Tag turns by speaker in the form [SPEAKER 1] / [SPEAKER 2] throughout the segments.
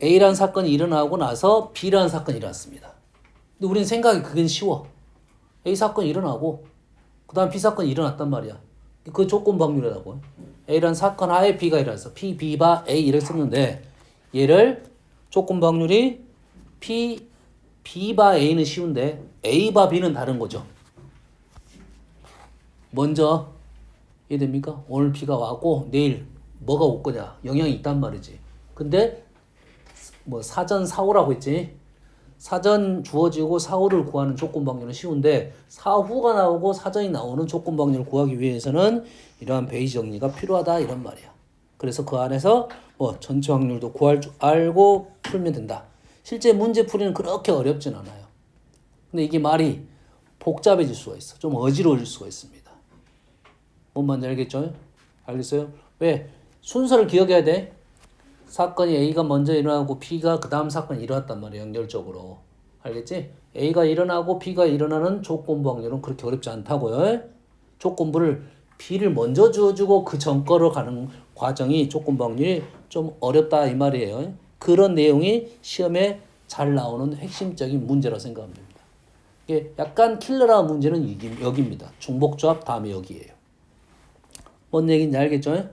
[SPEAKER 1] A라는 사건이 일어나고 나서 B라는 사건이 일어났습니다. 근데 우리는 생각이 그게 쉬워. A 사건이 일어나고 그 다음 B 사건이 일어났단 말이야. 그 조건 방률이라고. A라는 사건 하에 B가 일어났어. P, B, 바, A 이렇게 썼는데 얘를 조건 방률이 P, B, 바, A는 쉬운데 A, 바, B는 다른 거죠. 먼저 이해됩니까? 오늘 비가 왔고 내일 뭐가 올 거냐 영향이 있단 말이지. 근데 뭐 사전 사후라고 했지. 사전 주어지고 사후를 구하는 조건 방률은 쉬운데 사후가 나오고 사전이 나오는 조건 방률을 구하기 위해서는 이러한 베이지 정리가 필요하다 이런 말이야. 그래서 그 안에서 뭐 전체 확률도 구할 줄 알고 풀면 된다. 실제 문제 풀이는 그렇게 어렵진 않아요. 근데 이게 말이 복잡해질 수가 있어. 좀 어지러워질 수가 있습니다. 뭔 말인지 알겠죠? 알겠어요? 왜? 순서를 기억해야 돼. 사건이 A가 먼저 일어나고 B가 그 다음 사건이 일어났단 말이야. 연결적으로. 알겠지? A가 일어나고 B가 일어나는 조건부 확률은 그렇게 어렵지 않다고요. 조건부를 B를 먼저 주어주고 그 전 거로 가는 과정이 조건부 확률이 좀 어렵다 이 말이에요. 그런 내용이 시험에 잘 나오는 핵심적인 문제라고 생각하면 됩니다. 이게 약간 킬러라는 문제는 여기입니다. 중복조합 다음에 여기예요. 뭔 얘기인지 알겠죠?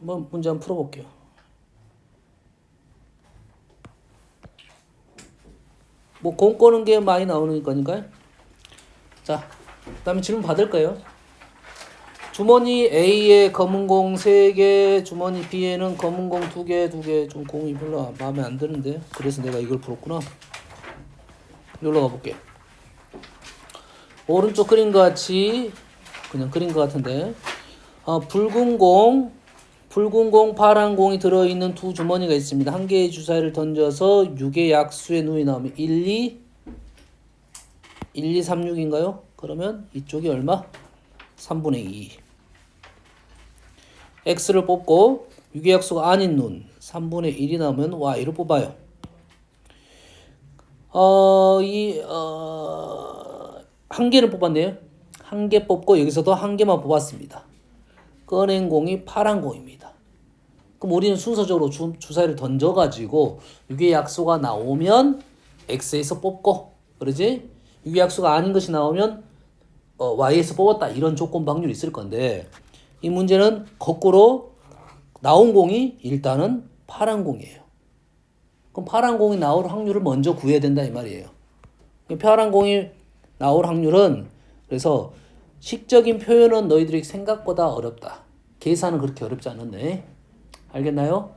[SPEAKER 1] 문제 한번 풀어볼게요. 뭐 공 꼬는 게 많이 나오는 거니까요. 자, 그 다음에 질문 받을 거예요. 주머니 A에 검은 공 3개, 주머니 B에는 검은 공 2개. 좀 공이 별로 마음에 안 드는데. 그래서 내가 이걸 풀었구나. 놀러 가볼게. 오른쪽 그림 같이 그냥 그린 것 같은데 붉은 공, 파란 공이 들어있는 두 주머니가 있습니다. 한 개의 주사위를 던져서 6의 약수의 눈이 나오면 1, 2, 3, 6인가요? 그러면 이쪽이 얼마? 3분의 2. X를 뽑고 6의 약수가 아닌 눈 3분의 1이 나오면 Y를 뽑아요. 한 개를 뽑았네요. 한 개 뽑고 여기서도 한 개만 뽑았습니다. 꺼낸 공이 파란 공입니다. 그럼 우리는 순서적으로 주사위를 던져가지고 6의 약수가 나오면 X에서 뽑고 그러지? 6의 약수가 아닌 것이 나오면 Y에서 뽑았다 이런 조건 방률이 있을 건데 이 문제는 거꾸로 나온 공이 일단은 파란 공이에요. 그럼 파란 공이 나올 확률을 먼저 구해야 된다 이 말이에요. 파란 공이 나올 확률은 그래서 식적인 표현은 너희들이 생각보다 어렵다. 계산은 그렇게 어렵지 않은데 알겠나요?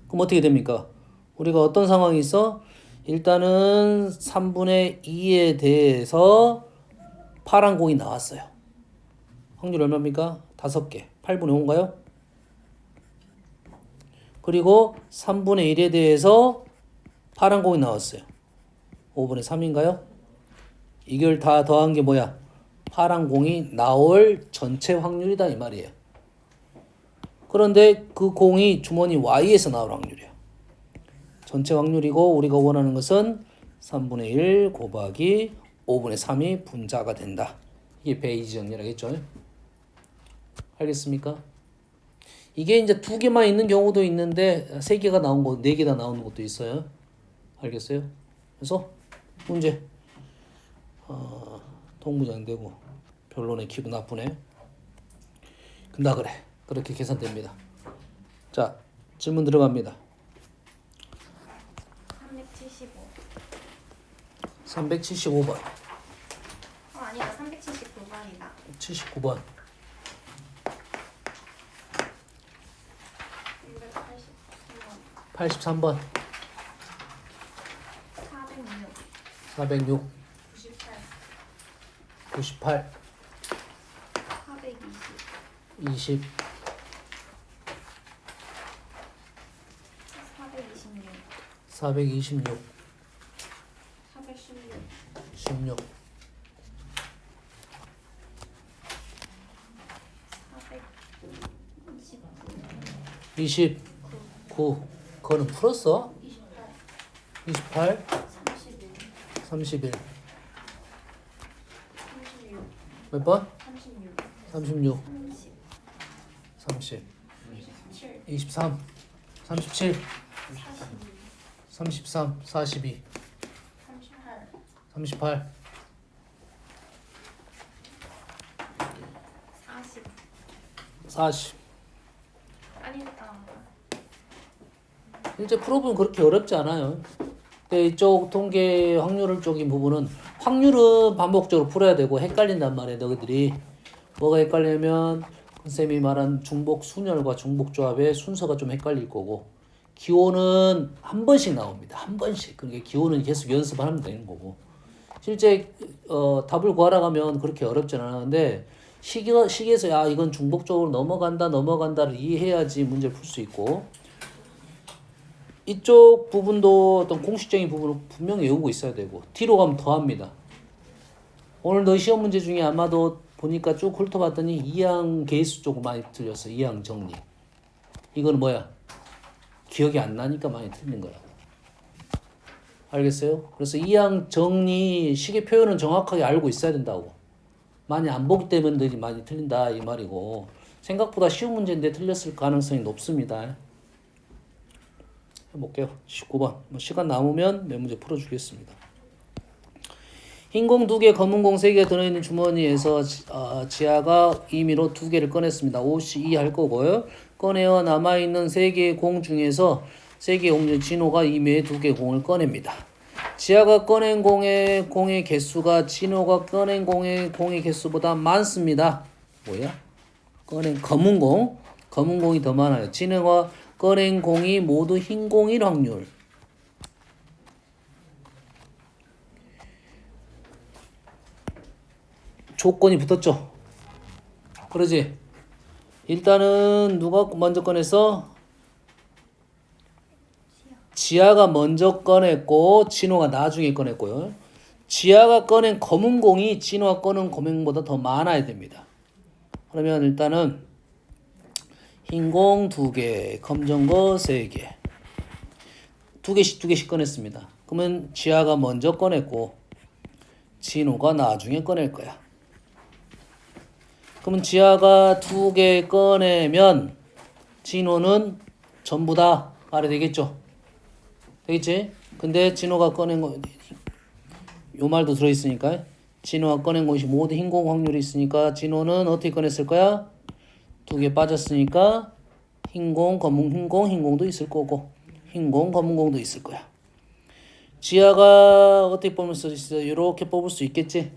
[SPEAKER 1] 그럼 어떻게 됩니까? 우리가 어떤 상황이 있어? 일단은 3분의 2에 대해서 파란 공이 나왔어요. 확률 얼마입니까? 5개. 8분의 5인가요? 그리고 3분의 1에 대해서 파란 공이 나왔어요. 5분의 3인가요? 이걸 다 더한 게 뭐야? 파란 공이 나올 전체 확률이다 이 말이에요. 그런데 그 공이 주머니 Y에서 나올 확률이야. 전체 확률이고 우리가 원하는 것은 3분의 1 곱하기 5분의 3이 분자가 된다. 이게 베이지 정리라겠죠? 알겠습니까? 이게 이제 2개만 있는 경우도 있는데 3개가 나온 거, 4개가 나오는 것도 있어요. 알겠어요? 그래서 문제 통무장 되고 변론에 기분 나쁘네. 근다 그래. 그렇게 계산됩니다. 자, 질문 들어갑니다. 375번.
[SPEAKER 2] 아니다. 379번이다.
[SPEAKER 1] 79번. 83번. 406. 98. 20. 426. 16. 29. 그거는 풀었어? 28. 31. 몇 번?
[SPEAKER 2] 36
[SPEAKER 1] 36
[SPEAKER 2] 30
[SPEAKER 1] 30
[SPEAKER 2] 27
[SPEAKER 1] 23 37
[SPEAKER 2] 42
[SPEAKER 1] 33 42
[SPEAKER 2] 38
[SPEAKER 1] 38
[SPEAKER 2] 40
[SPEAKER 1] 40
[SPEAKER 2] 아니다.
[SPEAKER 1] 실제 풀어보면 그렇게 어렵지 않아요. 근데 이쪽 통계 확률을 쪽인 부분은 확률은 반복적으로 풀어야 되고 헷갈린단 말이에요. 너희들이 뭐가 헷갈리냐면 선생님이 말한 중복 순열과 중복 조합의 순서가 좀 헷갈릴 거고 기호는 한 번씩 나옵니다. 한 번씩. 그러니까 기호는 계속 연습하면 되는 거고 실제 답을 구하러 가면 그렇게 어렵진 않은데 시기에서 야 이건 중복적으로 넘어간다를 이해해야지 문제를 풀 수 있고 이쪽 부분도 어떤 공식적인 부분을 분명히 외우고 있어야 되고 뒤로 가면 더 합니다. 오늘 너 시험 문제 중에 아마도 보니까 쭉 훑어봤더니 이항 계수 쪽은 많이 틀렸어. 이항 정리. 이거는 뭐야? 기억이 안 나니까 많이 틀린 거야. 알겠어요? 그래서 이항 정리 시계 표현은 정확하게 알고 있어야 된다고. 많이 안 보기 때문에 많이 틀린다 이 말이고 생각보다 쉬운 문제인데 틀렸을 가능성이 높습니다. 해볼게요. 19번. 시간 남으면 몇 문제 풀어주겠습니다. 흰 공 2개, 검은 공 3개 들어있는 주머니에서 지아가 임의로 2개를 꺼냈습니다. 52 할 거고요. 꺼내어 남아있는 3개의 공 중에서 3개의 공 중 진호가 임의의 2개 공을 꺼냅니다. 지아가 꺼낸 공의 개수가 진호가 꺼낸 공의 개수보다 많습니다. 뭐야? 꺼낸 검은 공이 더 많아요. 진호가 꺼낸 공이 모두 흰 공일 확률. 조건이 붙었죠. 그러지? 일단은 누가 먼저 꺼냈어? 지아가 먼저 꺼냈고 진호가 나중에 꺼냈고요. 지아가 꺼낸 검은 공이 진호가 꺼낸 검은 공보다 더 많아야 됩니다. 그러면 일단은 흰 공 2개, 검정 거 3개. 2개씩 꺼냈습니다. 그러면 지아가 먼저 꺼냈고 진호가 나중에 꺼낼 거야. 그러면 지아가 2개 꺼내면 진호는 전부 다 말이 되겠죠? 되겠지? 근데 진호가 꺼낸 거, 요 말도 들어있으니까 진호가 꺼낸 것이 모두 흰공 확률이 있으니까 진호는 어떻게 꺼냈을 거야? 2개 빠졌으니까 흰공, 검은 흰공도 있을 거고 흰공, 검은 공도 있을 거야. 지아가 어떻게 뽑을 수 있어? 이렇게 뽑을 수 있겠지?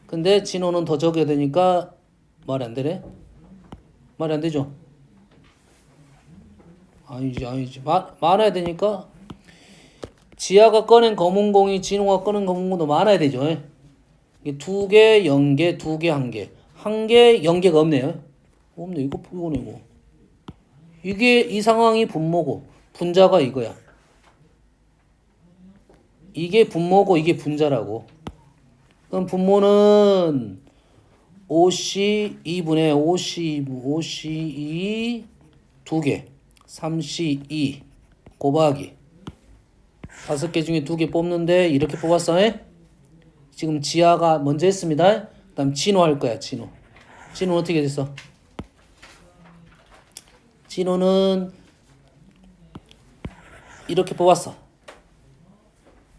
[SPEAKER 1] 근데 진호는 더 적어야 되니까 말이 안 되네? 말이 안 되죠? 아니지. 많아야 되니까 지아가 꺼낸 검은 공이 진호가 꺼낸 검은 공도 많아야 되죠. 이게 2개, 0개, 2개, 1개. 1개, 0개가 없네요. 없네. 이거네. 이게 이 상황이 분모고 분자가 이거야. 이게 분모고 이게 분자라고. 그럼 분모는 5C 2분의 5C 2 2개 3C 2 곱하기 5개 중에 2개 뽑는데 이렇게 뽑았어. 지금 지아가 먼저 했습니다. 그 다음 진호 할 거야. 진호 어떻게 됐어? 진호는 이렇게 뽑았어.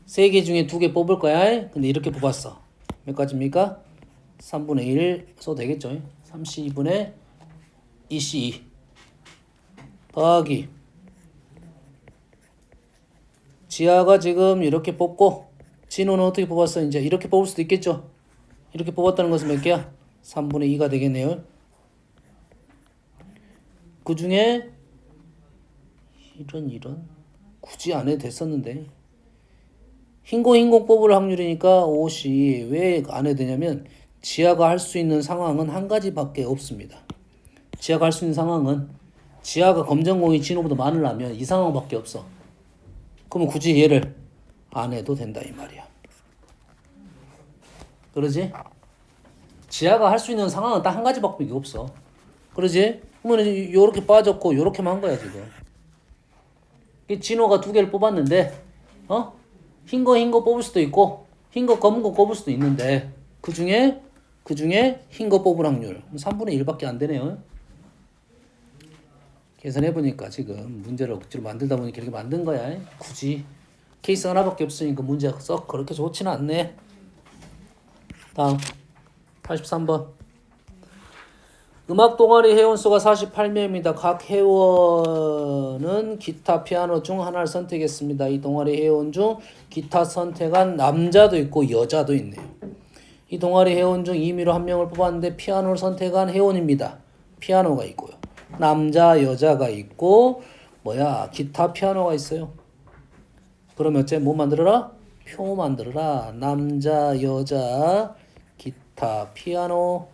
[SPEAKER 1] 3개 중에 2개 뽑을 거야. 근데 이렇게 뽑았어. 몇 가지입니까? 3분의 1 써도 되겠죠? 32분의 2C2 더하기 지아가 지금 이렇게 뽑고 진호는 어떻게 뽑았어? 이제 이렇게 뽑을 수도 있겠죠? 이렇게 뽑았다는 것은 몇 개야? 3분의 2가 되겠네요. 그 중에 이런 굳이 안 해도 됐었는데 흰공 뽑을 확률이니까 5시 왜 안 해도 되냐면 지아가 할 수 있는 상황은 한 가지밖에 없습니다. 지아가 할 수 있는 상황은 지아가 검정공이 진호보다 많으려면 이 상황밖에 없어. 그러면 굳이 얘를 안 해도 된다 이 말이야. 그러지? 지아가 할 수 있는 상황은 딱 한 가지밖에 없어. 그러지? 그러면 요렇게 빠졌고 요렇게만 한 거야 지금. 진호가 2개를 뽑았는데 흰 거 뽑을 수도 있고 흰 거 검은 거 뽑을 수도 있는데 그 중에 그 중에 흰 거 뽑을 확률 3분의 1밖에 안 되네요. 계산해보니까 지금 문제를 억지로 만들다 보니까 이렇게 만든 거야. 굳이 케이스 하나밖에 없으니까 문제가 썩 그렇게 좋지는 않네. 다음 83번. 음악 동아리 회원수가 48명입니다. 각 회원은 기타, 피아노 중 하나를 선택했습니다. 이 동아리 회원 중 기타 선택한 남자도 있고 여자도 있네요. 이 동아리 회원 중 임의로 한 명을 뽑았는데 피아노를 선택한 회원입니다. 피아노가 있고요. 남자, 여자가 있고 기타, 피아노가 있어요. 그러면 어째 뭐 만들어라? 표 만들어라. 남자, 여자, 기타, 피아노.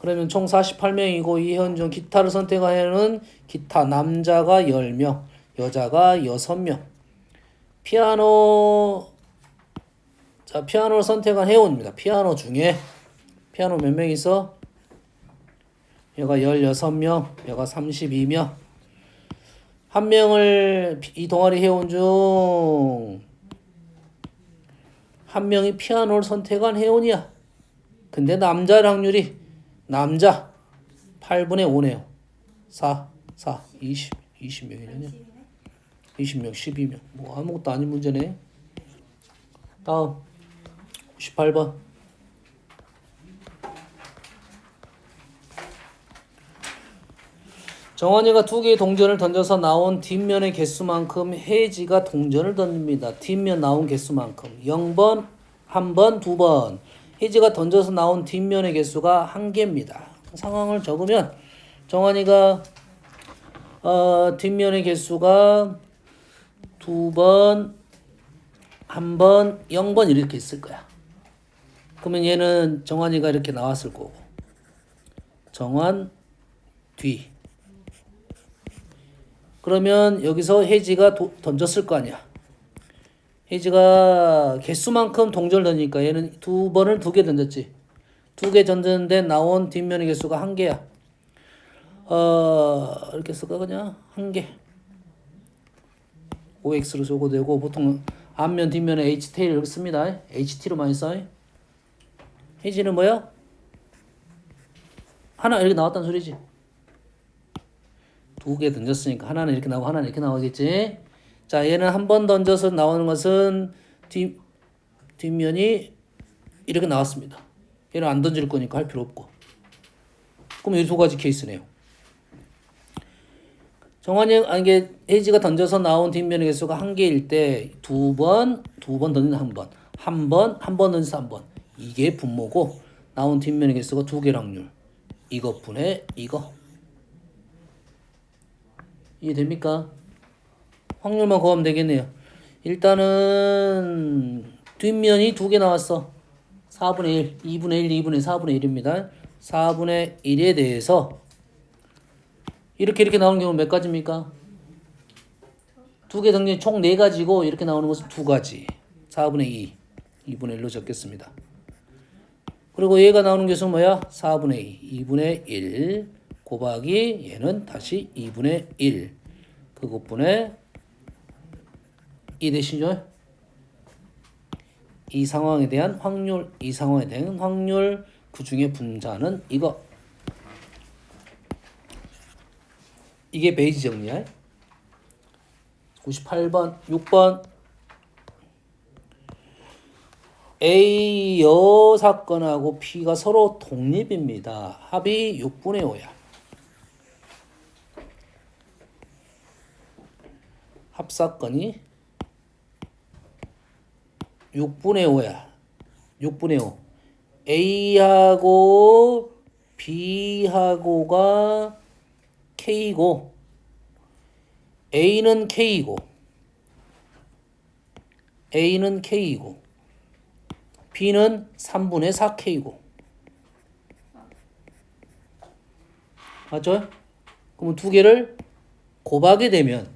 [SPEAKER 1] 그러면 총 48명이고 이 회원 중 기타를 선택한 회원은 기타 남자가 10명, 여자가 6명. 피아노를 선택한 회원입니다. 피아노 중에 피아노 몇 명 있어? 얘가 16명, 얘가 32명. 한 명을 이 동아리 회원 중 한 명이 피아노를 선택한 회원이야. 근데 남자 확률이 남자 8분의 5네요. 20명이네. 20명, 12명. 뭐 아무것도 아닌 문제네. 다음 98번. 정원이가 두 개의 동전을 던져서 나온 뒷면의 개수만큼 혜지가 동전을 던집니다. 뒷면 나온 개수만큼 0번, 1번, 2번. 혜지가 던져서 나온 뒷면의 개수가 1개입니다. 상황을 적으면 정원이가 뒷면의 개수가 2번, 1번, 0번 이렇게 있을 거야. 그러면 얘는 정환이가 이렇게 나왔을 거고 정환 뒤. 그러면 여기서 혜지가 던졌을 거 아니야. 혜지가 개수만큼 동전을 던지니까 얘는 2번을 2개 던졌지. 2개 던졌는데 나온 뒷면의 개수가 1개야. 이렇게 쓸까 그냥 1개. OX로 써도 되고 보통 앞면 뒷면에 HT를 이렇게 씁니다. HT로 많이 써요. 혜지는 뭐야? 하나 이렇게 나왔다는 소리지. 2개 던졌으니까 하나는 이렇게 나오고 하나는 이렇게 나오겠지. 자, 얘는 한 번 던져서 나오는 것은 뒷면이 이렇게 나왔습니다. 얘는 안 던질 거니까 할 필요 없고. 그럼 이 2가지 케이스네요. 이게 혜지가 던져서 나온 뒷면의 개수가 1개일 때 2번 던진다 한 번 던져서 3번. 이게 분모고 나온 뒷면의 개수가 2개일 확률. 이거 분의 이거. 이해됩니까? 확률만 구하면 되겠네요. 일단은 뒷면이 2개 나왔어. 4분의 1, 2분의 1, 2분의 4분의 1입니다. 4분의 1에 대해서 이렇게 나오는 경우는 몇 가지입니까? 2개 던진 총 4가지고 이렇게 나오는 것은 2가지. 4분의 2, 2분의 1로 적겠습니다. 그리고 얘가 나오는 개수는 뭐야? 4분의 2, 2분의 1 곱하기 얘는 다시 2분의 1 그것분의 이 대신요. 이 상황에 대한 확률 그 중에 분자는 이거. 이게 베이지 정리야. 98번 6번 A 여 사건하고 P가 서로 독립입니다. 합이 6분의 5야. 합사건이 6분의 5야. 6분의 5. A하고 B하고가 K고 A는 K이고 B는 3분의 4K고 맞죠? 그러면 두 배를 곱하게 되면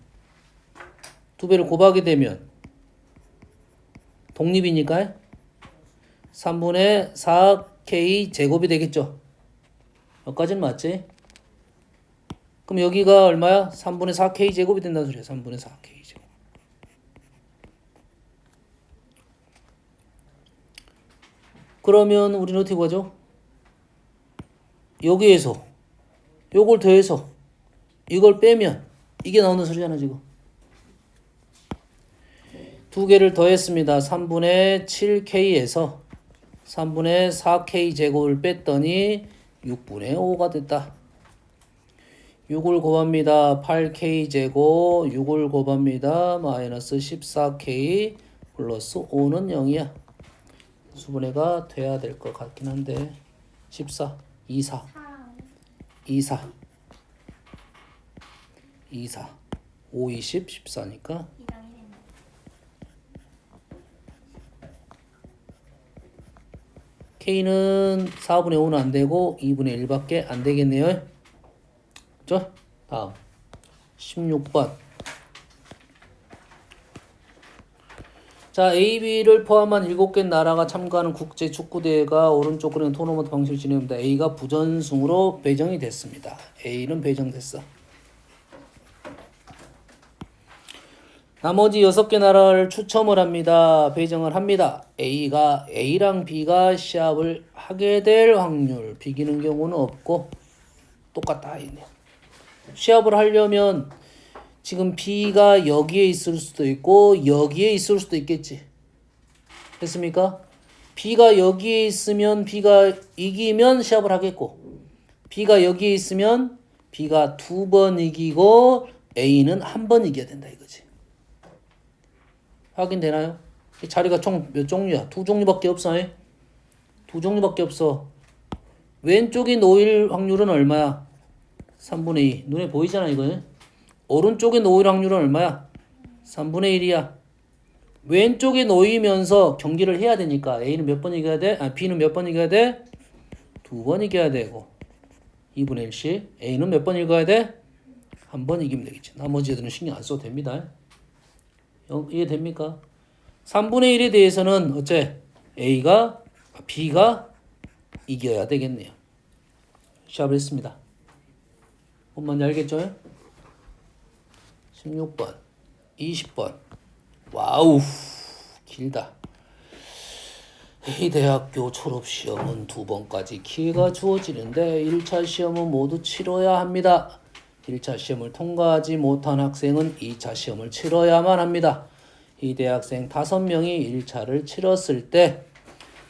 [SPEAKER 1] 독립이니까 3분의 4K 제곱이 되겠죠. 여기까지는 맞지? 그럼 여기가 얼마야? 3분의 4K 제곱이 된다는 소리야. 3분의 4K 제곱. 그러면 우리는 어떻게 구하죠? 여기에서 요걸 더해서 이걸 빼면 이게 나오는 소리잖아 지금. 두 개를 더했습니다. 3분의 7K에서 3분의 4K 제곱을 뺐더니 6분의 5가 됐다. 6을 곱합니다. 8K 제곱 6을 곱합니다. 마이너스 14K 플러스 5는 0이야. 수분해가 돼야 될 것 같긴 한데 14, 24, 24, 24, 5, 20, 14니까
[SPEAKER 2] 2당 1이네.
[SPEAKER 1] K는 4분의 5는 안 되고 2분의 1밖에 안 되겠네요. 그죠? 다음 16번. 자, A, B를 포함한 7개 나라가 참가하는 국제 축구대회가 오른쪽 그리는 토너먼트 방식으로 진행됩니다. A가 부전승으로 배정이 됐습니다. A는 배정됐어. 나머지 6개 나라를 추첨을 합니다. 배정을 합니다. A랑 B가 시합을 하게 될 확률. 비기는 경우는 없고 똑같다. 시합을 하려면 지금 B가 여기에 있을 수도 있고 여기에 있을 수도 있겠지. 됐습니까? B가 여기에 있으면 B가 이기면 시합을 하겠고 B가 여기에 있으면 B가 2번 이기고 A는 한 번 이겨야 된다 이거지. 확인되나요? 자리가 총 몇 종류야? 2종류밖에 없어. 2종류밖에 없어. 왼쪽이 놓일 확률은 얼마야? 3분의 2. 눈에 보이잖아 이거. 오른쪽에 놓일 확률은 얼마야? 3분의 1이야. 왼쪽에 놓이면서 경기를 해야 되니까 A는 몇 번 이겨야 돼? B는 몇 번 이겨야 돼? 2번 이겨야 되고 2분의 1씩. A는 몇 번 이겨야 돼? 한 번 이기면 되겠지. 나머지 애들은 신경 안 써도 됩니다. 이해됩니까? 3분의 1에 대해서는 어째? B가 이겨야 되겠네요. 시합을 했습니다. 뭔 말인지 알겠죠? 16번, 20번. 와우, 길다. 이 대학교 졸업시험은 2번까지 기회가 주어지는데 1차 시험은 모두 치러야 합니다. 1차 시험을 통과하지 못한 학생은 2차 시험을 치러야만 합니다. 이 대학생 5명이 1차를 치렀을 때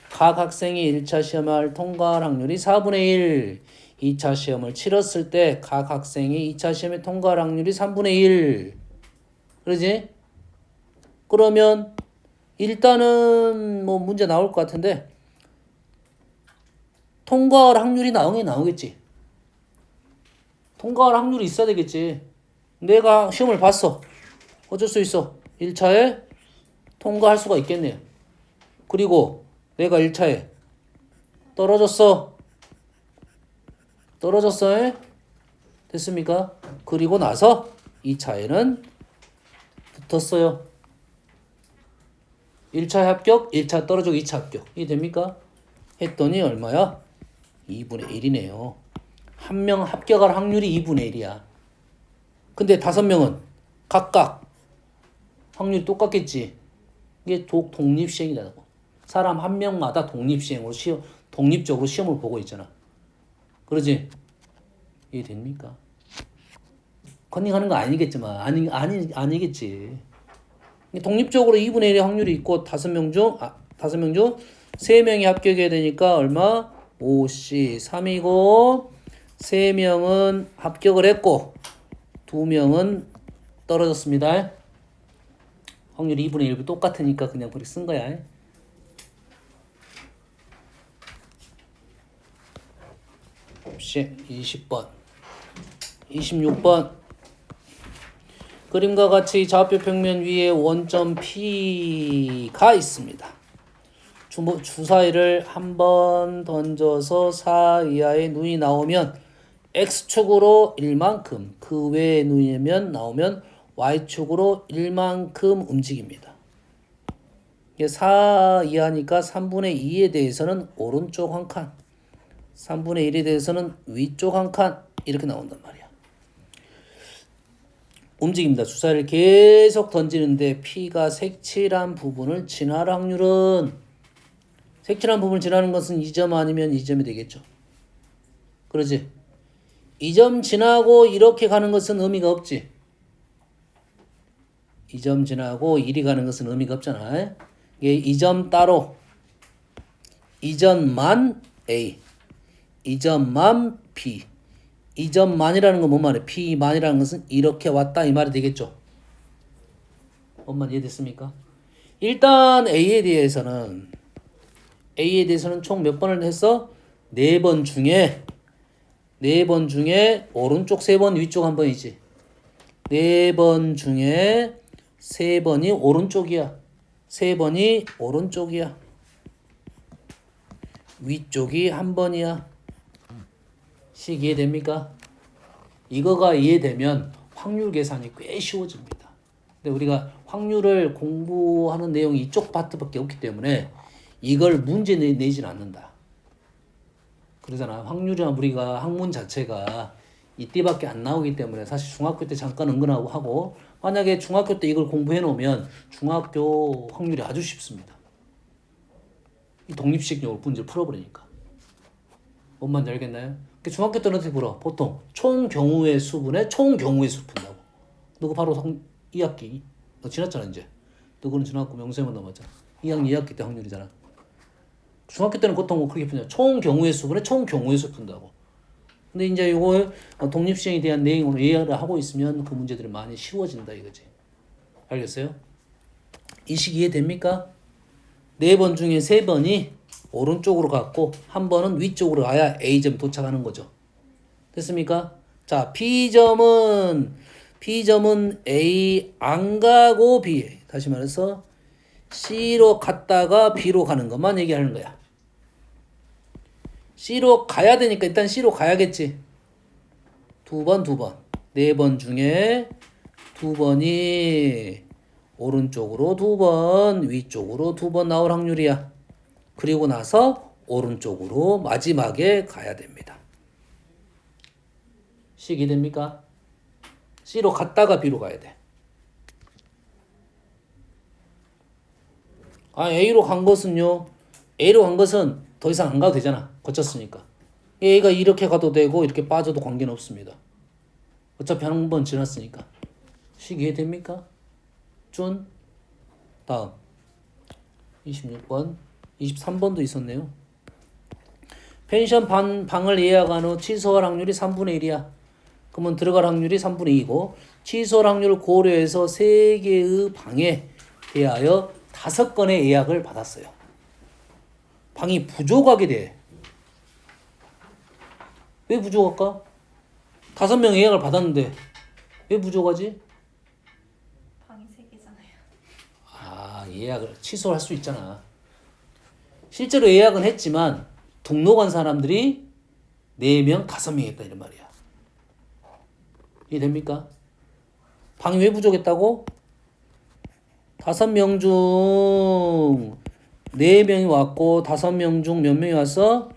[SPEAKER 1] 각 학생이 1차 시험을 통과할 확률이 4분의 1. 2차 시험을 치렀을 때 각 학생이 2차 시험에 통과할 확률이 3분의 1. 그러지? 그러면 일단은 뭐 문제 나올 것 같은데 통과할 확률이 나오겠지. 통과할 확률이 있어야 되겠지. 내가 시험을 봤어. 어쩔 수 있어. 1차에 통과할 수가 있겠네요. 그리고 내가 1차에 떨어졌어. 됐습니까? 그리고 나서 2차에는 붙었어요. 1차 합격, 1차 떨어지고 2차 합격. 이게 됩니까? 했더니 얼마야? 2분의 1이네요. 한 명 합격할 확률이 2분의 1이야. 근데 5명은 각각 확률이 똑같겠지. 이게 독립시행이라고. 사람 한 명마다 독립적으로 시험을 보고 있잖아. 그러지? 이해됩니까? 컨닝하는 거 아니겠지만 아니겠지. 독립적으로 2분의 1의 확률이 있고 5명 중 3명이 합격해야 되니까 얼마? 5C 3이고 3명은 합격을 했고 2명은 떨어졌습니다. 확률이 2분의 1과 똑같으니까 그냥 그렇게 쓴 거야. 시 20번 26번 그림과 같이 좌표 평면 위에 원점 P가 있습니다. 주사위를 한 번 던져서 4 이하의 눈이 나오면 X축으로 1만큼, 그 외의 눈이 나오면 Y축으로 1만큼 움직입니다. 4 이하니까 3분의 2에 대해서는 오른쪽 한 칸, 3분의 1에 대해서는 위쪽 한 칸 이렇게 나온단 말이야. 움직입니다. 주사위를 계속 던지는데 P가 색칠한 부분을 지날 확률은 색칠한 부분을 지나는 것은 2점 아니면 2점이 되겠죠. 그러지? 2점 지나고 이렇게 가는 것은 의미가 없지. 2점 지나고 이리 가는 것은 의미가 없잖아. 이게 2점 따로 2점만 A 2점만 B 2점만이라는 건 뭔 말이야? B만이라는 것은 이렇게 왔다 이 말이 되겠죠. 엄마 이해됐습니까? 일단 A에 대해서는 총 몇 번을 했어? 4번 중에 오른쪽 3번 위쪽 한 번이지. 4번 중에 3번이 오른쪽이야. 3번이 오른쪽이야. 위쪽이 한 번이야. 식 이해됩니까? 이거가 이해되면 확률 계산이 꽤 쉬워집니다. 근데 우리가 확률을 공부하는 내용이 이쪽 파트밖에 없기 때문에 이걸 문제 내진 않는다. 그러잖아. 확률이나 우리가 학문 자체가 이때밖에 안 나오기 때문에 사실 중학교 때 잠깐 은근하고 하고 만약에 중학교 때 이걸 공부해 놓으면 중학교 확률이 아주 쉽습니다. 이 독립식 문제를 풀어버리니까. 뭔 말인지 알겠나요? 중학교 때는 어떻게 풀어? 보통 총 경우의 수분에 총 경우의 수 푼다고. 너그 바로 2학기 너 지났잖아 이제. 너 그건 지났고 명세만 남았잖아. 2학년 2학기 때 확률이잖아. 중학교 때는 보통 뭐 그렇게 푸냐. 총 경우의 수분에 총 경우의 수 푼다고. 근데 이제 이거 독립시행에 대한 내용으로 이해를 하고 있으면 그 문제들이 많이 쉬워진다 이거지. 알겠어요? 이 식 이해됩니까? 4번 중에 3번이 오른쪽으로 갔고 한 번은 위쪽으로 가야 A점 도착하는 거죠. 됐습니까? 자, B점은 A 안 가고 B. 다시 말해서 C로 갔다가 B로 가는 것만 얘기하는 거야. C로 가야 되니까 일단 C로 가야겠지. 2번. 4번 중에 2번이 오른쪽으로 2번, 위쪽으로 2번 나올 확률이야. 그리고 나서 오른쪽으로 마지막에 가야 됩니다. 식이 됩니까? C로 갔다가 B로 가야 돼. A로 간 것은요. A로 간 것은 더 이상 안 가도 되잖아. 거쳤으니까. A가 이렇게 가도 되고 이렇게 빠져도 관계는 없습니다. 어차피 한 번 지났으니까. 식 이해됩니까? 준? 다음 26번 23번도 있었네요. 펜션 방을 예약한 후 취소할 확률이 3분의 1이야. 그러면 들어갈 확률이 3분의 2이고 취소할 확률을 고려해서 3개의 방에 대하여 5건의 예약을 받았어요. 방이 부족하게 돼. 왜 부족할까? 5명 예약을 받았는데 왜 부족하지?
[SPEAKER 2] 방이 3개잖아요.
[SPEAKER 1] 예약을 취소할 수 있잖아. 실제로 예약은 했지만 등록한 사람들이 4명, 5명 했다 이런 말이야. 이해됩니까? 방이 왜 부족했다고? 5명 중 4명이 왔고 5명 중 몇 명이 왔어?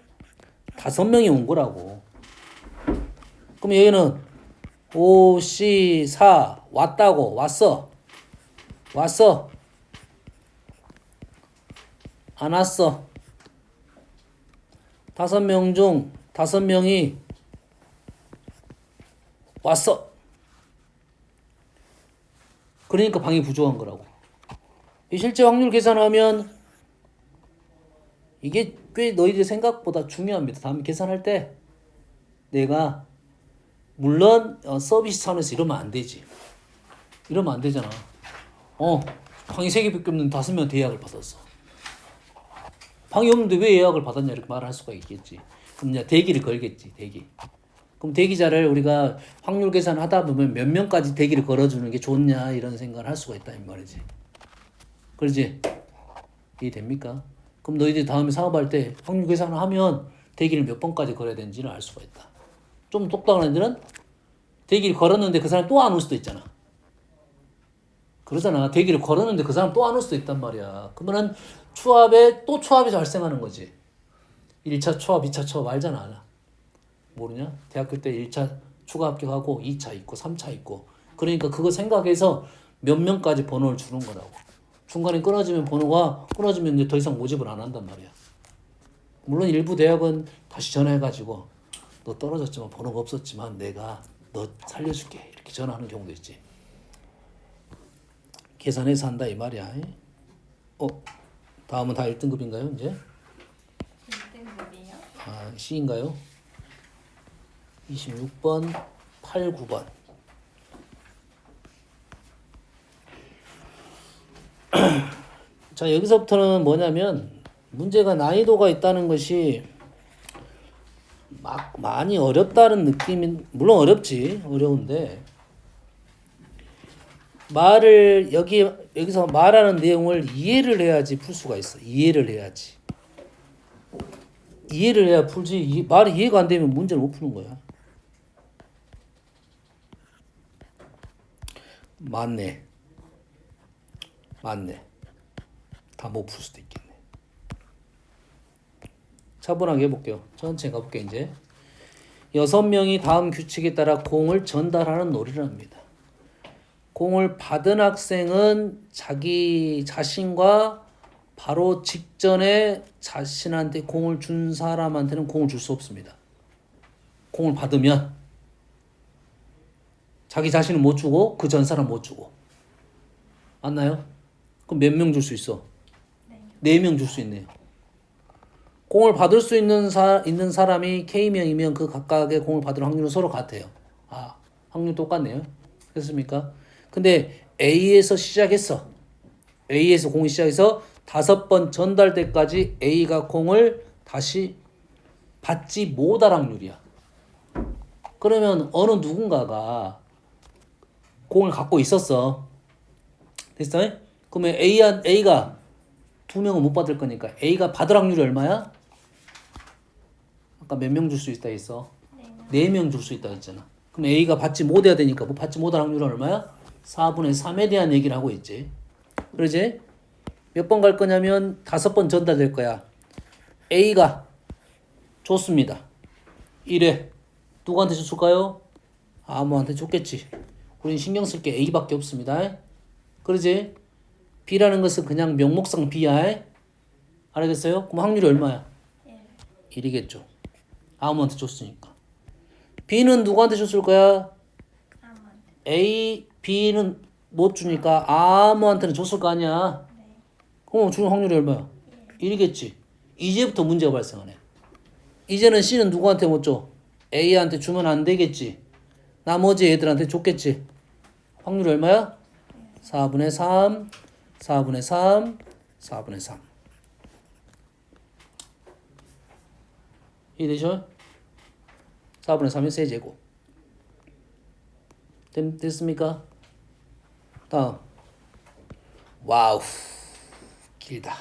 [SPEAKER 1] 5명이 온 거라고. 그럼 여기는 5, C, 4 왔다고. 왔어. 안 왔어. 5명 중 5명이 왔어. 그러니까 방이 부족한 거라고. 이 실제 확률 계산하면 이게 꽤 너희들 생각보다 중요합니다. 다음에 계산할 때 내가 물론 서비스 차원에서 이러면 안 되지. 이러면 안 되잖아. 방이 3개밖에 없는데 5명한테 예약을 받았어. 방이 없는데 왜 예약을 받았냐 이렇게 말을 할 수가 있겠지. 그럼 이제 대기를 걸겠지. 대기. 그럼 대기자를 우리가 확률 계산을 하다 보면 몇 명까지 대기를 걸어주는 게 좋냐 이런 생각을 할 수가 있다 이 말이지. 그렇지? 이해됩니까? 그럼 너희들이 다음에 사업할 때 확률 계산을 하면 대기를 몇 번까지 걸어야 되는지를 알 수가 있다. 좀 똑똑한 애들은 대기를 걸었는데 그 사람이 또 안 올 수도 있잖아. 그러잖아. 대기를 걸었는데 그 사람 또 안 올 수도 있단 말이야. 그러면은 추합이 발생하는 거지. 1차 추합, 2차 추합 알잖아. 모르냐? 대학교 때 1차 추가 합격하고 2차 있고 3차 있고. 그러니까 그거 생각해서 몇 명까지 번호를 주는 거라고. 중간에 끊어지면 이제 더 이상 모집을 안 한단 말이야. 물론 일부 대학은 다시 전화해가지고 너 떨어졌지만 번호가 없었지만 내가 너 살려줄게 이렇게 전화하는 경우도 있지. 계산해서 한다 이 말이야. 다음은 다 1등급인가요 이제?
[SPEAKER 2] 1등급이요?
[SPEAKER 1] 아 C인가요? 26번 8, 9번 자 여기서부터는 뭐냐면 문제가 난이도가 있다는 것이 막 많이 어렵다는 느낌이 물론 어렵지 어려운데 말을 여기서 말하는 내용을 이해를 해야지 풀 수가 있어. 이해를 해야지. 이해를 해야 풀지. 말이 이해가 안 되면 문제를 못 푸는 거야. 맞네. 다 못 풀 수도 있겠네. 차분하게 해볼게요. 천천히 가볼게 이제. 6명이 다음 규칙에 따라 공을 전달하는 놀이를 합니다. 공을 받은 학생은 자기 자신과 바로 직전에 자신한테 공을 준 사람한테는 공을 줄 수 없습니다. 공을 받으면 자기 자신은 못 주고 그 전 사람 못 주고 맞나요? 그럼 몇 명 줄 수 있어? 4명 줄 수 있네요. 공을 받을 수 있는 사람이 K명이면 그 각각의 공을 받을 확률은 서로 같아요. 아, 확률 똑같네요. 됐습니까? 근데 A에서 시작했어. A에서 공이 시작해서 5번 전달 때까지 A가 공을 다시 받지 못할 확률이야. 그러면 어느 누군가가 공을 갖고 있었어. 됐어? 그러면 A가 2명은 못 받을 거니까 A가 받을 확률이 얼마야? 아까 몇 명 줄 수 있다 했어? 4명 줄 수 있다 했잖아. 그럼 A가 받지 못해야 되니까 뭐 받지 못할 확률은 얼마야? 4분의 3에 대한 얘기를 하고 있지. 그러지? 몇 번 갈 거냐면 5번 전달될 거야. A가 줬습니다. 1회 누구한테 줬을까요? 아무한테 줬겠지. 우린 신경 쓸 게 A밖에 없습니다. 그러지? B라는 것은 그냥 명목상 B야. 알겠어요? 그럼 확률이 얼마야? 1이겠죠. 아무한테 줬으니까. B는 누구한테 줬을 거야? B는 못 주니까 아무한테는 줬을 거 아니야. 그럼 주는 확률이 얼마야? 1이겠지. 이제부터 문제가 발생하네. 이제는 C는 누구한테 못 줘? A한테 주면 안 되겠지. 나머지 애들한테 줬겠지. 확률이 얼마야? 4분의 3, 4분의 3, 4분의 3. 이해되죠? 4분의 3의 세제곱. 됐습니까? 다음. 와우. 길다.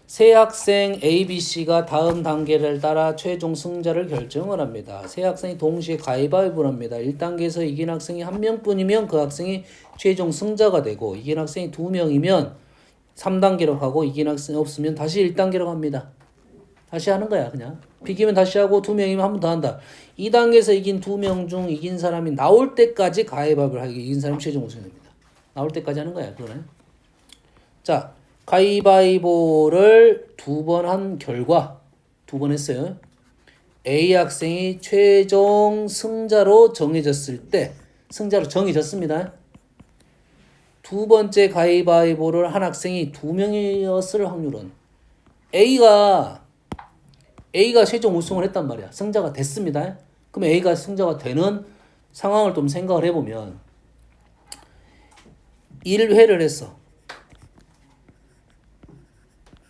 [SPEAKER 1] 세 학생 A, B, C가 다음 단계를 따라 최종 승자를 결정을 합니다. 세 학생이 동시에 가위바위보를 합니다. 1단계에서 이긴 학생이 1명뿐이면 그 학생이 최종 승자가 되고 이긴 학생이 2명이면 3단계로 가고 이긴 학생이 없으면 다시 1단계로 갑니다. 다시 하는 거야 그냥. 비기면 다시 하고 2명이면 한 번 더 한다. 2단계에서 이긴 2명 중 이긴 사람이 나올 때까지 가위바위보를 하기 이긴 사람이 최종 우승입니다. 나올 때까지 하는 거야 그거는. 자. 가위바위보를 2번 한 결과 2번 했어요. A 학생이 최종 승자로 정해졌을 때 승자로 정해졌습니다. 두 번째 가위바위보를 한 학생이 2명이었을 확률은 A가 최종 우승을 했단 말이야. 승자가 됐습니다. 그럼 A가 승자가 되는 상황을 좀 생각을 해보면 1회를 했어.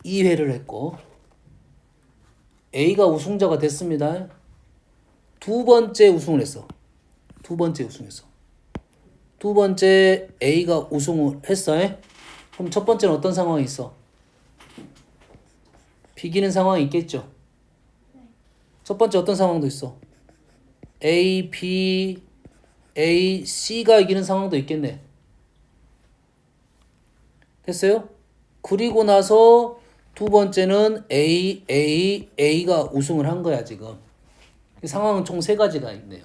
[SPEAKER 1] 2회를 했고 A가 우승자가 됐습니다. 두 번째 우승을 했어. 두 번째 A가 우승을 했어. 그럼 첫 번째는 어떤 상황이 있어? 비기는 상황이 있겠죠. 첫 번째 어떤 상황도 있어? A, B, A, C가 이기는 상황도 있겠네. 됐어요? 그리고 나서 두 번째는 A가 우승을 한 거야 지금. 상황은 총 3가지가 있네요.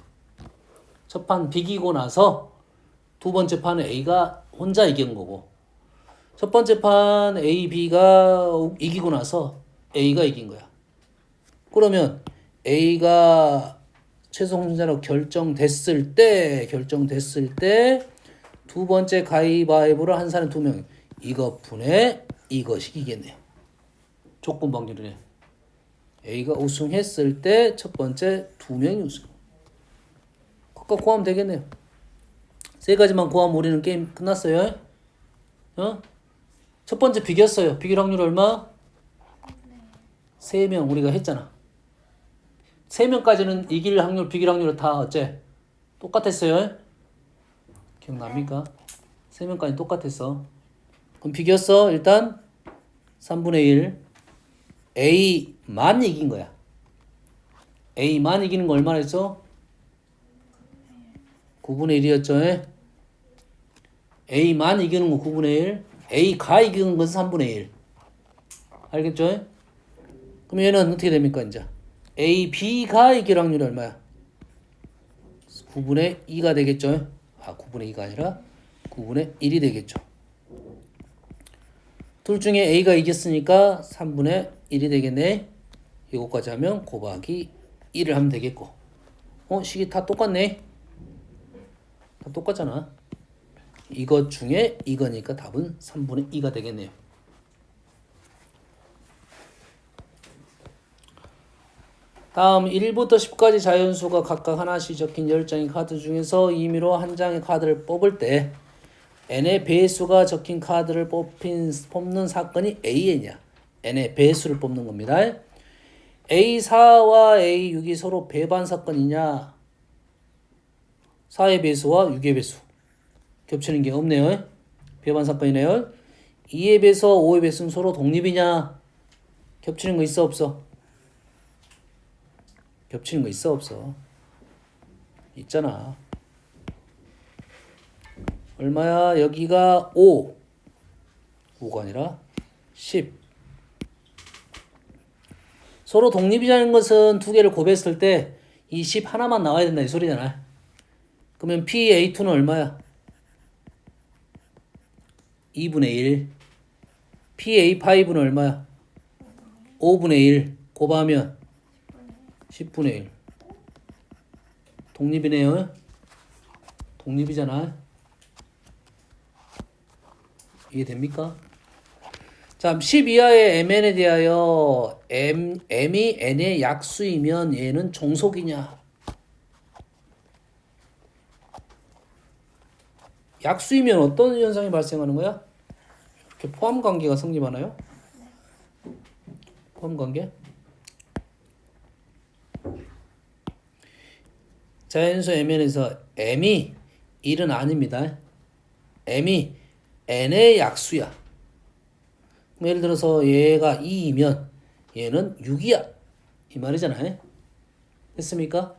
[SPEAKER 1] 첫 판 비기고 나서 두 번째 판은 A가 혼자 이긴 거고 첫 번째 판 A, B가 이기고 나서 A가 이긴 거야. 그러면 A가 최종 승자로 결정됐을 때 두 번째 가위바위보를 한 사람 2명. 이것 분의 이것이겠네요. 조건 방정이네. A가 우승했을 때 첫 번째 2명이 우승. 그거 구하면 되겠네요. 세 가지만 구하면 우리는 게임 끝났어요. 첫 번째 비겼어요. 비길 확률 얼마? 3명 우리가 했잖아. 3명까지는 이길 확률, 비길 확률 다 어째? 똑같았어요. 기억납니까? 3명까지 똑같았어. 그럼 비겼어. 일단 3분의 1. A만 이긴 거야. A만 이기는 거 얼마나 했어? 9분의 1이었죠. A만 이기는 거 9분의 1. A가 이기는 것은 3분의 1. 알겠죠? 그럼 얘는 어떻게 됩니까, 이제? A, B가 이길 확률이 얼마야? 9분의 2가 되겠죠? 9분의 2가 아니라 9분의 1이 되겠죠. 둘 중에 A가 이겼으니까 3분의 1이 되겠네. 이거까지 하면 곱하기 1을 하면 되겠고. 식이 다 똑같네. 다 똑같잖아. 이것 중에 이거니까 답은 3분의 2가 되겠네요. 다음 1부터 10까지 자연수가 각각 하나씩 적힌 10장의 카드 중에서 임의로 한 장의 카드를 뽑을 때 n의 배수가 적힌 카드를 뽑는 사건이 AN이야. n의 배수를 뽑는 겁니다. A4와 A6이 서로 배반 사건이냐? 4의 배수와 6의 배수 겹치는 게 없네요. 배반 사건이네요. 2의 배수와 5의 배수는 서로 독립이냐? 겹치는 거 있어 없어? 겹치는 거 있어 없어? 있잖아. 얼마야? 여기가 5. 5가 아니라 10. 서로 독립이라는 것은 두 개를 곱했을 때 이 10 하나만 나와야 된다 이 소리잖아. 그러면 PA2는 얼마야? 2분의 1. PA5는 얼마야? 5분의 1. 곱하면 10분의 1. 독립이네요. 독립이잖아. 이해됩니까? 자, 10 이하의 mn에 대하여 m이 n의 약수이면 얘는 종속이냐? 약수이면 어떤 현상이 발생하는 거야? 이렇게 포함관계가 성립하나요? 포함관계? 자연수 mn에서 m이 1은 아닙니다. m이 n의 약수야. 예를 들어서 얘가 2이면 얘는 6이야. 이 말이잖아요. 됐습니까?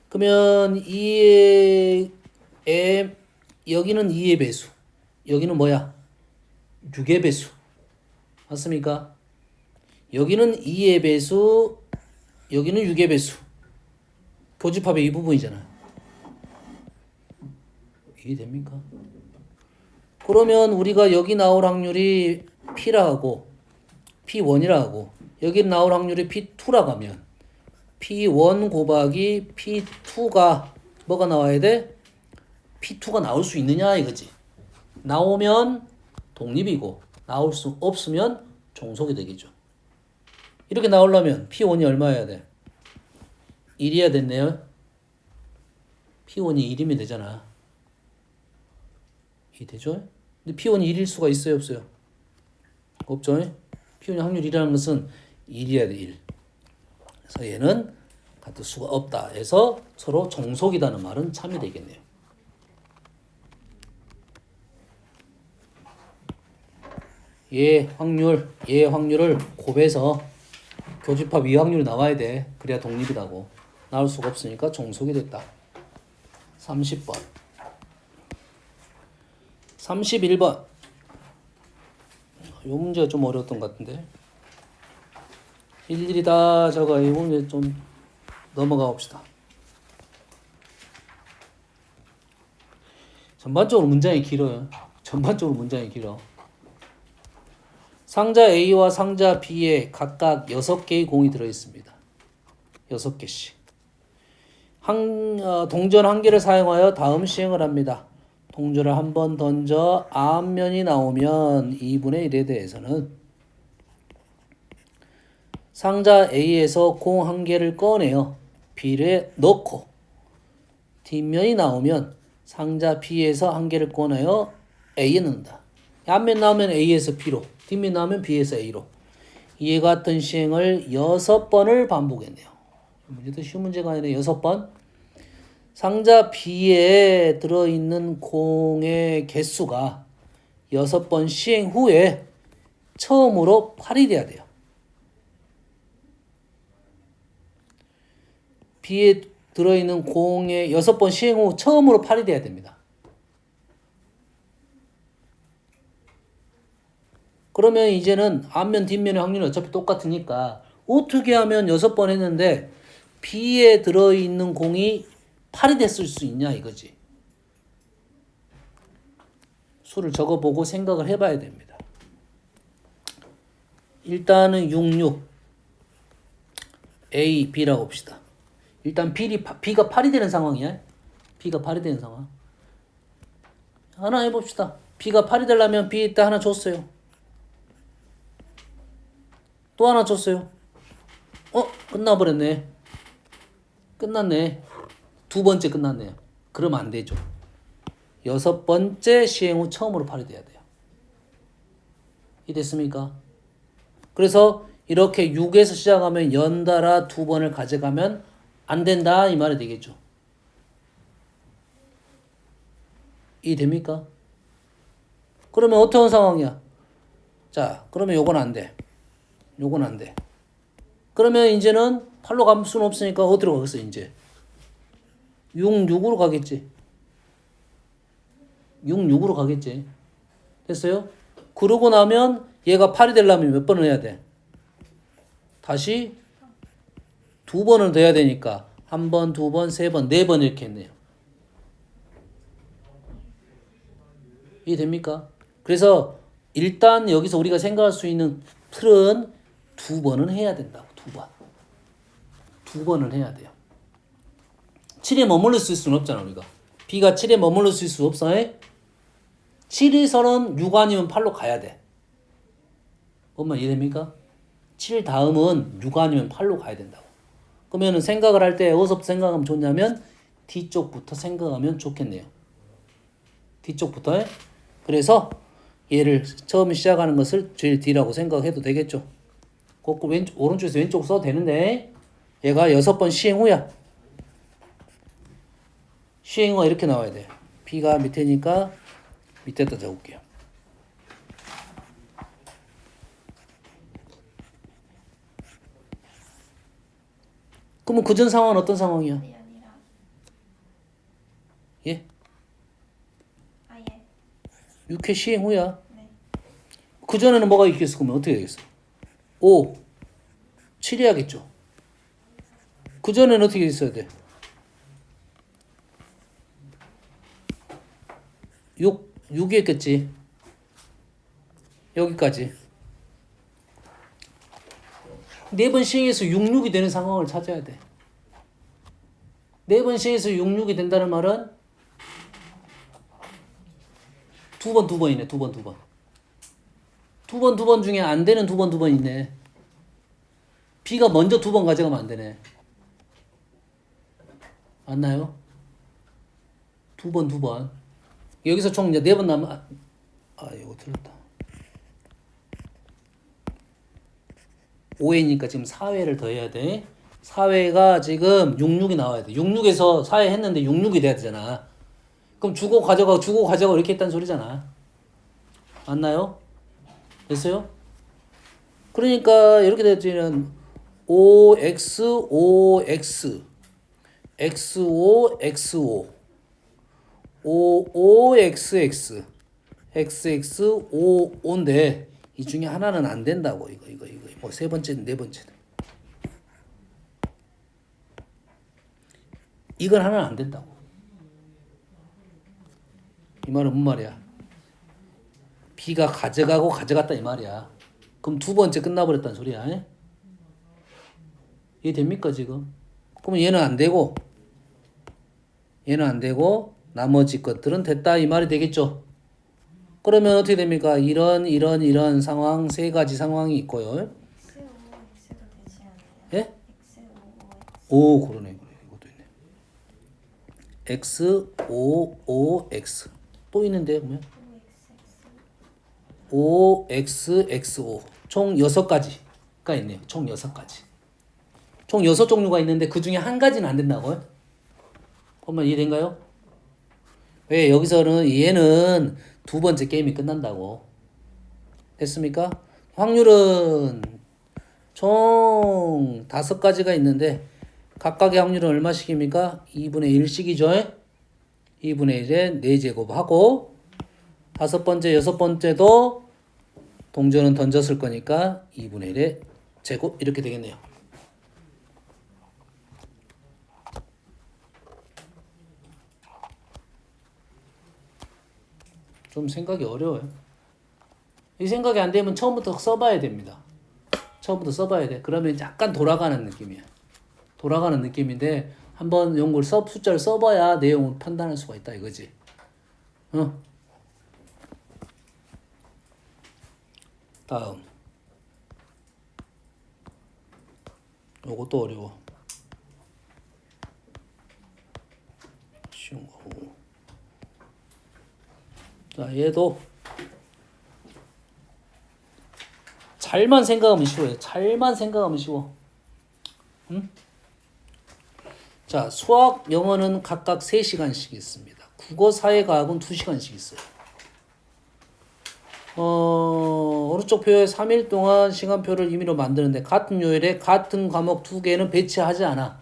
[SPEAKER 1] 그러면 2의 여기는 2의 배수. 여기는 뭐야? 6의 배수. 맞습니까? 여기는 2의 배수. 여기는 6의 배수. 교집합의 이 부분이잖아. 이해됩니까? 그러면 우리가 여기 나올 확률이 P라 하고 P1이라 하고 여기 나올 확률이 P2라고 하면 P1 곱하기 P2가 뭐가 나와야 돼? P2가 나올 수 있느냐 이거지. 나오면 독립이고 나올 수 없으면 종속이 되겠죠. 이렇게 나오려면 P1이 얼마여야 돼? 1이어야 됐네요. P1이 1이면 되잖아. 이 되죠? 근데 P1이 1일 수가 있어요 없어요? 없죠? P1의 확률이라는 것은 1이어야 돼 1. 그래서 얘는 같을 수가 없다 해서 서로 종속이라는 말은 참이 되겠네요. 얘 확률을 곱해서 교집합 이 확률이 나와야 돼. 그래야 독립이라고. 나올 수가 없으니까 종속이 됐다. 30번. 31번. 이 문제가 좀 어려웠던 것 같은데. 일일이 다 적어. 이 문제 좀 넘어가 봅시다. 전반적으로 문장이 길어요. 상자 A와 상자 B에 각각 6개의 공이 들어있습니다. 6개씩. 동전 1개를 사용하여 다음 시행을 합니다. 동전을 한 번 던져 앞면이 나오면 2분의 1에 대해서는 상자 A에서 공 1개를 꺼내어 B에 넣고 뒷면이 나오면 상자 B에서 1개를 꺼내어 A에 넣는다. 앞면 나오면 A에서 B로, 뒷면 나오면 B에서 A로. 이와 같은 시행을 6번을 반복했네요. 문제도 쉬운 문제가 아니라 6번. 상자 B에 들어있는 공의 개수가 6번 시행 후에 처음으로 8이 돼야 돼요. B에 들어있는 공의 6번 시행 후 처음으로 8이 돼야 됩니다. 그러면 이제는 앞면 뒷면의 확률이 어차피 똑같으니까 어떻게 하면 6번 했는데 B에 들어있는 공이 8이 됐을 수 있냐 이거지. 수를 적어보고 생각을 해봐야 됩니다. 일단은 66 A, B라고 봅시다. 일단 B가 8이 되는 상황이야. B가 8이 되는 상황. 하나 해봅시다. B가 8이 되려면 B 때 하나 줬어요. 또 하나 줬어요. 끝나버렸네. 끝났네. 2번째 끝났네요. 그러면 안 되죠. 6번째 시행 후 처음으로 8이 돼야 돼요. 이해됐습니까? 그래서 이렇게 6에서 시작하면 연달아 2번을 가져가면 안 된다 이 말이 되겠죠. 이해됩니까? 그러면 어떤 상황이야? 자, 그러면 요건 안 돼. 요건 안 돼. 그러면 이제는 8로 갈 수는 없으니까 어디로 가겠어 이제? 6으로 가겠지. 6으로 가겠지. 됐어요? 그러고 나면 얘가 8이 되려면 몇 번을 해야 돼? 다시 2번을 더 해야 되니까 1번, 2번, 3번, 4번 이렇게 했네요. 이해됩니까? 그래서 일단 여기서 우리가 생각할 수 있는 틀은 2번은 해야 된다고. 2번을 해야 돼요. 7에 머물러 있을 수는 없잖아 우리가. B가 7에 머물러 있을 수 없어. 7에서는 6 아니면 8로 가야 돼. 엄마 이해됩니까? 7 다음은 6 아니면 8로 가야 된다고. 그러면 생각을 할 때 어디서부터 생각하면 좋냐면 뒤쪽부터 생각하면 좋겠네요. 뒤쪽부터. 그래서 얘를 처음 시작하는 것을 제일 뒤라고 생각해도 되겠죠. 거꾸로 오른쪽에서 왼쪽 써도 되는데 얘가 6번 시행 후야. 시행 후가 이렇게 나와야 돼. B가 밑에니까 밑에다 적을게요. 그러면 그전 상황은 어떤 상황이야?
[SPEAKER 2] 아니 아니라
[SPEAKER 1] 예?
[SPEAKER 2] 아예
[SPEAKER 1] 6회 시행 후야.
[SPEAKER 2] 네.
[SPEAKER 1] 그전에는 뭐가 있겠어? 그러면 어떻게 되겠어? 5, 7 해야겠죠. 그전에는 어떻게 있어야 돼? 6이 했겠지. 여기까지. 4번 시행해서 66이 되는 상황을 찾아야 돼. 4번 시행해서 66이 된다는 말은 2번이네. 2번 중에 안 되는 2번 있네. B가 먼저 2번 가져가면 안 되네. 맞나요? 2번. 여기서 총 이제 4번 남아. 이거 틀렸다. 5회니까 지금 4회를 더 해야 돼. 4회가 지금 66이 나와야 돼. 66에서 4회 했는데 66이 돼야 되잖아. 그럼 주고 가져가 이렇게 했다는 소리잖아. 맞나요? 됐어요? 그러니까 이렇게 되면 OX, XO, XO, OXX, XX, OO인데 이 중에 하나는 안 된다고. 이거. 뭐 세 번째든 네 번째든. 이건 하나는 안 된다고. 이 말은 뭔 말이야? B가 가져가고 가져갔다 이 말이야. 그럼 2번째 끝나버렸다는 소리야. 이해됩니까 지금? 그러면 얘는 안 되고 얘는 안 되고 나머지 것들은 됐다 이 말이 되겠죠? 그러면 어떻게 됩니까? 이런 상황 세 가지 상황이 있고요.
[SPEAKER 2] X5X도 되지 않아요?
[SPEAKER 1] 예?
[SPEAKER 2] X5X
[SPEAKER 1] 오 그러네 이것도 있네. X, O, O, X 또 있는데 그러면
[SPEAKER 2] 5XX
[SPEAKER 1] O, X, X, O 총 6가지가 있네요. 총 6가지. 총 6종류가 있는데 그 중에 한 가지는 안 된다고요? 그러면 이해된가요? 왜 여기서는 얘는 두 번째 게임이 끝난다고. 됐습니까? 확률은 총 5가지가 있는데 각각의 확률은 얼마씩입니까? 2분의 1씩이죠. 2분의 1에 4제곱하고 다섯 번째, 여섯 번째도 동전은 던졌을 거니까 2분의 1의 제곱 이렇게 되겠네요. 좀 생각이 어려워요. 이 생각이 안 되면 처음부터 써봐야 됩니다. 처음부터 써봐야 돼. 그러면 약간 돌아가는 느낌이야. 돌아가는 느낌인데 한번 연구를 숫자를 써봐야 내용을 판단할 수가 있다 이거지. 다음. 요것도 어려워. 쉬운 거고. 자, 얘도 잘만 생각하면 쉬워요. 잘만 생각하면 쉬워. 응? 자, 수학, 영어는 각각 3시간씩 있습니다. 국어, 사회, 과학은 2시간씩 있어요. 오른쪽 표에 3일 동안 시간표를 임의로 만드는데 같은 요일에 같은 과목 2개는 배치하지 않아.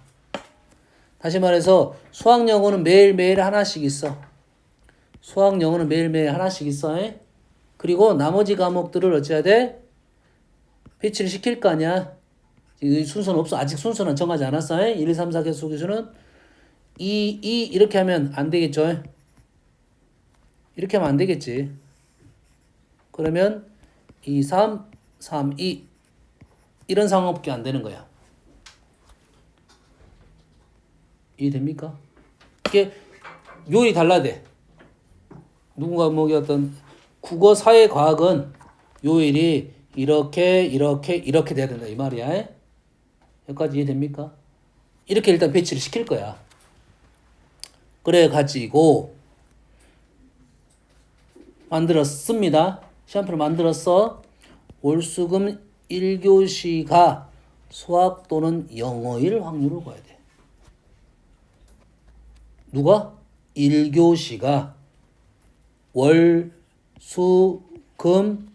[SPEAKER 1] 다시 말해서 수학, 영어는 매일매일 하나씩 있어. 수학, 영어는 매일매일 하나씩 있어. 그리고 나머지 과목들을 어찌해야 돼? 배치를 시킬 거 아니야. 이 순서는 없어. 아직 순서는 정하지 않았어. 1, 2, 3, 4 개수 기수는 2 이렇게 하면 안 되겠죠. 이렇게 하면 안 되겠지. 그러면 2, 3, 3, 2 이런 상황밖에 안 되는 거야. 이해됩니까? 이게 요일이 달라야 돼. 누군가 뭐 어떤 국어, 사회, 과학은 요일이 이렇게 돼야 된다 이 말이야. 여기까지 이해됩니까? 이렇게 일단 배치를 시킬 거야. 그래 가지고 만들었습니다. 시간표를 만들었어. 월수금 1교시가 수학 또는 영어일 확률을 구해야 돼. 누가? 1교시가 월, 수, 금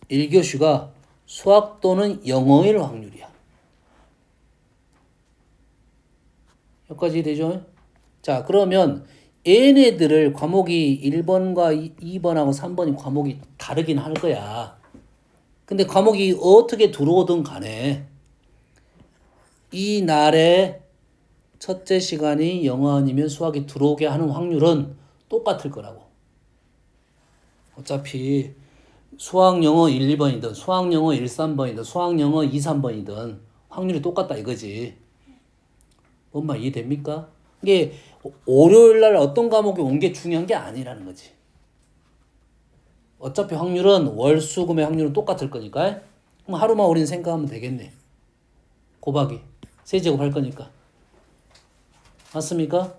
[SPEAKER 1] 1교시가 수학 또는 영어일 확률이야. 여기까지 되죠? 자, 그러면 얘네들을 과목이 1번과 2번하고 3번이 과목이 다르긴 할 거야. 근데 과목이 어떻게 들어오든 간에 이 날에 첫째 시간이 영어 아니면 수학이 들어오게 하는 확률은 똑같을 거라고. 어차피 수학 영어 1, 2번이든 수학 영어 1, 3번이든 수학 영어 2, 3번이든 확률이 똑같다 이거지. 뭔 말 이해됩니까? 이게 월요일 날 어떤 과목이 온 게 중요한 게 아니라는 거지. 어차피 확률은 월, 수, 금의 확률은 똑같을 거니까. 그럼 하루만 우리는 생각하면 되겠네. 곱하기. 세제곱 할 거니까. 맞습니까?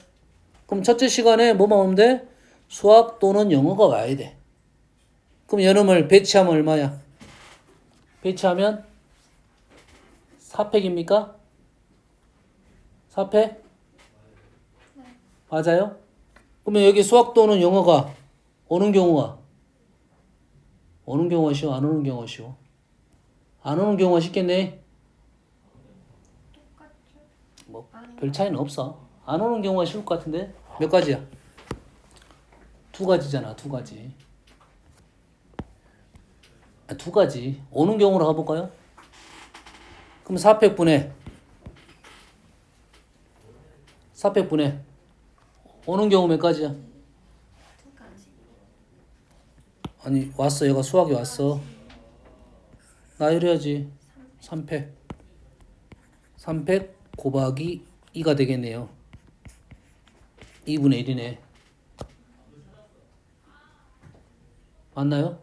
[SPEAKER 1] 그럼 첫째 시간에 뭐만 오면 돼? 수학 또는 영어가 와야 돼. 그럼 연음을 배치하면 얼마야? 배치하면 4팩입니까? 4팩?
[SPEAKER 2] 네.
[SPEAKER 1] 맞아요? 그러면 여기 수학 또는 영어가 오는 경우가 쉬워? 안 오는 경우가 쉬워? 안 오는 경우가 쉽겠네?
[SPEAKER 2] 똑같죠?
[SPEAKER 1] 뭐 별 차이는 없어. 안 오는 경우가 쉬울 것 같은데? 몇 가지야? 2가지잖아. 2가지. 2가지. 오는 경우로 가볼까요? 그럼 4팩분의 4팩분의 오는 경우 몇 가지야?
[SPEAKER 2] 2가지.
[SPEAKER 1] 아니 왔어. 얘가 수학이 왔어. 나열해야지. 3팩. 300 곱하기 2가 되겠네요. 2분의 1이네. 맞나요?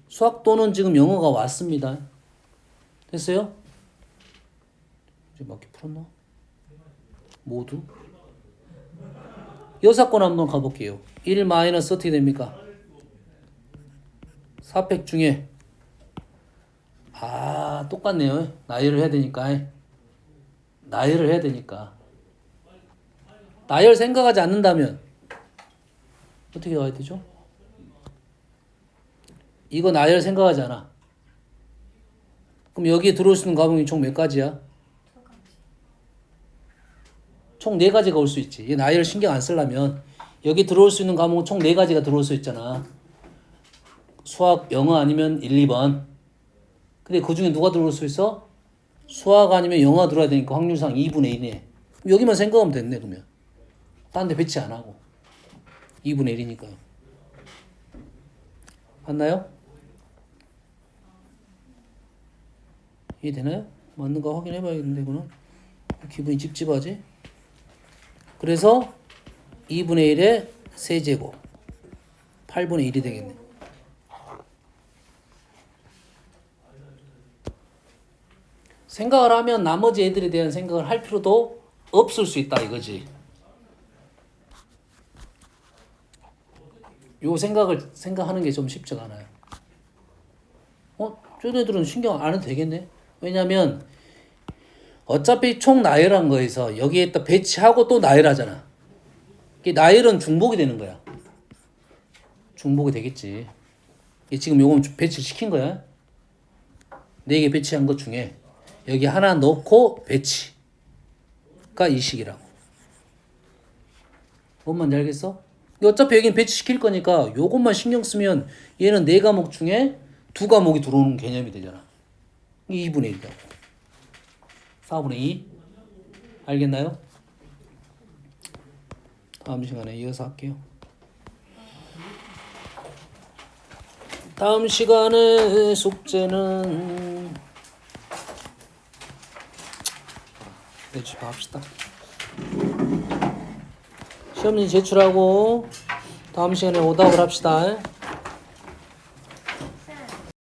[SPEAKER 1] 수학도는 지금 영어가 왔습니다. 됐어요? 이제 맞게 풀었나? 모두? 여사건 한번 가볼게요. 1 마이너스 어떻게 됩니까? 4팩 중에 똑같네요. 나열을 해야 되니까. 나열을 해야 되니까. 나열 생각하지 않는다면 어떻게 가야 되죠? 이거 나열 생각하지 않아. 그럼 여기에 들어올 수 있는 과목이 총 몇 가지야?
[SPEAKER 2] 두 가지.
[SPEAKER 1] 총 4가지가 올 수 있지. 이 나열 신경 안 쓰려면 여기 들어올 수 있는 과목은 총 4가지가 들어올 수 있잖아. 수학, 영어 아니면 1, 2번. 근데 그 중에 누가 들어올 수 있어? 수학 아니면 영어 들어야 되니까 확률상 2분의 1이네. 여기만 생각하면 됐네, 그러면. 딴 데 배치 안 하고. 2분의 1이니까요. 맞나요? 이해되나요? 맞는가 확인해 봐야겠는데, 이거는. 기분이 찝찝하지? 그래서 2분의 1의 세제곱. 8분의 1이 되겠네. 생각을 하면 나머지 애들에 대한 생각을 할 필요도 없을 수 있다 이거지. 요 생각하는 게 좀 쉽지가 않아요. 쟤네들은 신경 안 해도 되겠네. 왜냐면 어차피 총 나열한 거에서 여기에 또 배치하고 또 나열하잖아. 이 나열은 중복이 되는 거야. 중복이 되겠지. 지금 요건 배치시킨 거야. 4개 배치한 것 중에 여기 하나 넣고 배치가 이 식이라고. 뭔 말인지 알겠어? 어차피 여긴 배치시킬 거니까 요것만 신경 쓰면 얘는 4과목 중에 2과목이 들어오는 개념이 되잖아. 이게 2분의 1이다. 4분의 2. 알겠나요? 다음 시간에 이어서 할게요. 다음 시간에 숙제는 내집 합시다. 시험지 제출하고 다음 시간에 오답을 합시다.